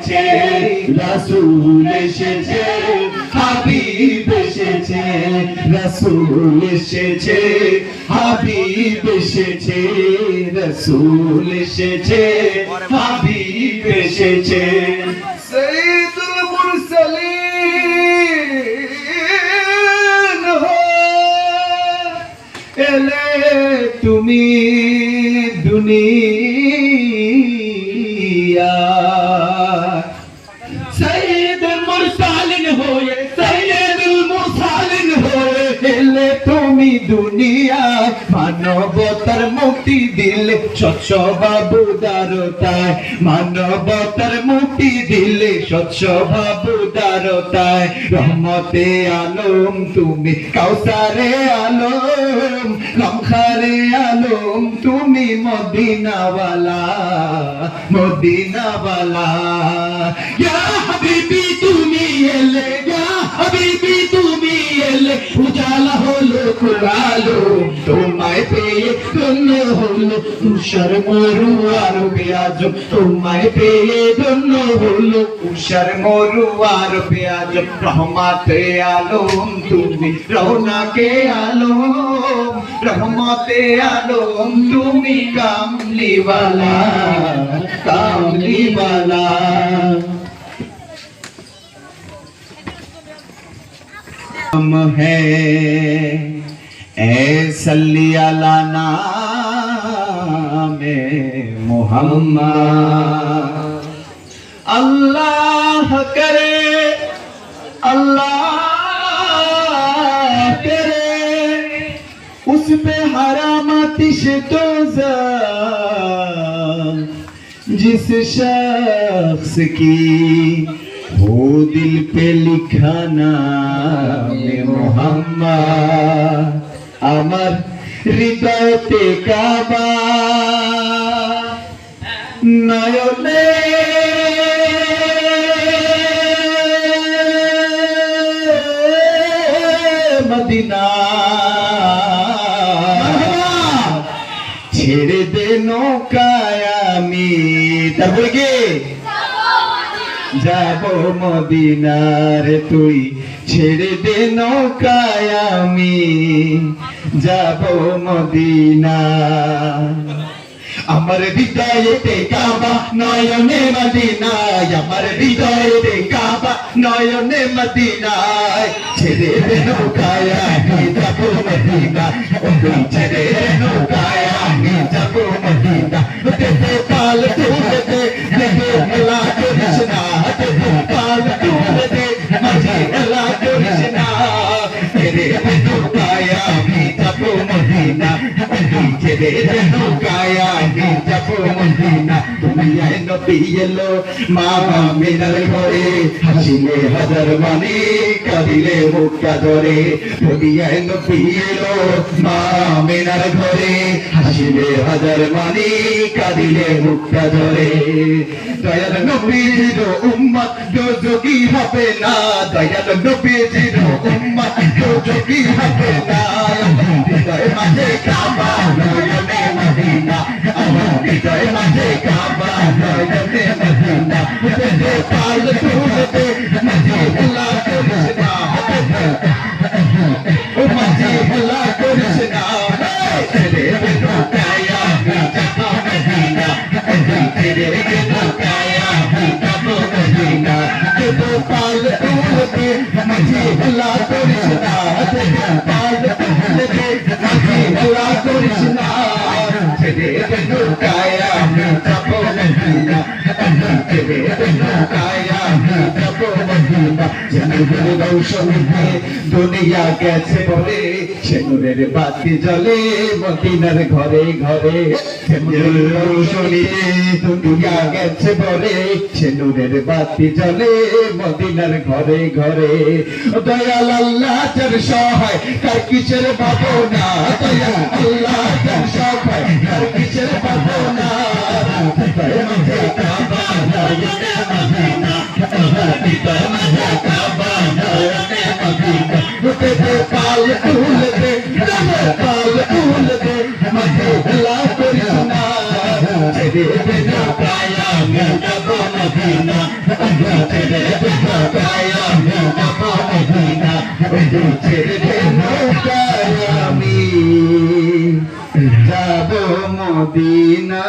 এসেছে, রাসূল এসেছে, হাবিব এসেছে, রাসূল এসেছে, হাবিব এসেছে, রাসূল এসেছে, হাবিব এসেছে। সাইয়্যিদুল মুরসালিন এলে তুমি দুনিয়া, সাইয়্যিদুল মুরসালিন হয়ে, সাইয়্যিদুল মুরসালিন হয়ে এলে তুমি দুনিয়া, মানবতার মুক্তি দিলে স্বচ্ছ বাবুদারতায়, মানবতার মুক্তি দিলে স্বচ্ছ বাবুদারতায়, রহমতে আলম তুমি, কাউসারে আলম, লমখারে আলম তুমি, মদিনাওয়ালা, মদিনাওয়ালা। ইয়া হাবিবি তুমি এলে, ইয়া হাবিবি তুমি এলে, উজালা হলো কুরালো, তোমায় পেয়ে ধন্য হলো তুষার মরু আরবে আজম, তোমায় পেয়ে ধন্য হলো তুষার মরু আরবে আজম, রহমতে আলম তুমি, রওনাকে আলম, রহমতে আলম তুমি, কামলিওয়ালা, কামলিওয়ালা। हम है ए सल्ली अला नामे मुहम्मद, अल्लाह करे, अल्लाह करे उस पे हराम आतिश दोज़ख, जिस शख्स की वो दिल पे लिखा नामे मुहम्मद, আমার হৃদয়তে কাবা, নয়নে মদিনা, ছেড়ে দে নৌকায় আমি, তারপরে কি যাব মদিনার, তুই ছেড়ে দে নৌকায় আমি যাব মদিনা, আমার হৃদয়েতে কাবা নয়নে মদিনা, আমার হৃদয়েতে কাবা নয়নে মদিনা, ছেড়ে দে নৌকায় আমি যাব মদিনা, তুই ছেড়ে দে নৌকায় আমি যাব মদিনা, দেখে পাল তুলে দে, দেখে মেলা করিস না, দেখে পাল তুলে দে, মাঝে মেলা করিস না, ছেড়ে দে নৌকায় আমি যাব মদিনা, তুই ছেড়ে দে নৌকায় আমি যাব মদিনা। দুনিয়ায় নবী এলো মা আমিনার ঘরে, হাসিলে হাজার মানে, কাঁদিলে মুক্তা ধরে, দুনিয়ায় নবী এলো মা আমিনার ঘরে, হাসিলে হাজার মানে, কাঁদিলে মুক্তা ধরে। দয়াল নবীর উম্মত দোজখী হবে না, দয়াল নবীর উম্মত দোজখী হবে না, হৃদয় মাঝে কাবা নয়নে মদিনা, আমার হৃদয় মাঝে কাবা নয়নে মদিনা, দেখে পাল তুলে দে, মাঝে হেলা করিস না, ও মাঝে হেলা করিস না, ছেড়ে দে নৌকায় আমি যাব মদিনা, ছেড়ে দে নৌকায় আমি যাব মদিনা, দেখে পাল তুলে দে, মাঝে হেলা করিস না, দেখে পাল তুলে দে, মাঝে হেলা করিস না, ছেড়ে দে নৌকায় আমি যাব মদিনা, ছেড়ে দে নৌকায় আমি যাব মদিনা। নূরের রৌশনী দুনিয়া গেছে বলে, সে নূরের বাতি জ্বলে মদিনার ঘরে ঘরে, নূরের রৌশনী দুনিয়া গেছে বলে, সে নূরের বাতি জ্বলে মদিনার ঘরে ঘরে। দয়াল আল্লাহ যার সহায় কার কিসের ভাবনা, দয়াল আল্লাহ যার সহায় কার কিসের ভাবনা, হৃদয় মাঝে কাবা নয়নে মদিনা, হৃদয় মাঝে কাবা নয়নে মদিনা, দেখে পাল তুলে দে, দেখে পাল তুলে দে, মাঝে হেলা করিস না, ছেড়ে দে নৌকায় আমি যাব মদিনা, ছেড়ে দে নৌকায় আমি যাব মদিনা ছেড়ে দে নৌকায় আমি যাব মদিনা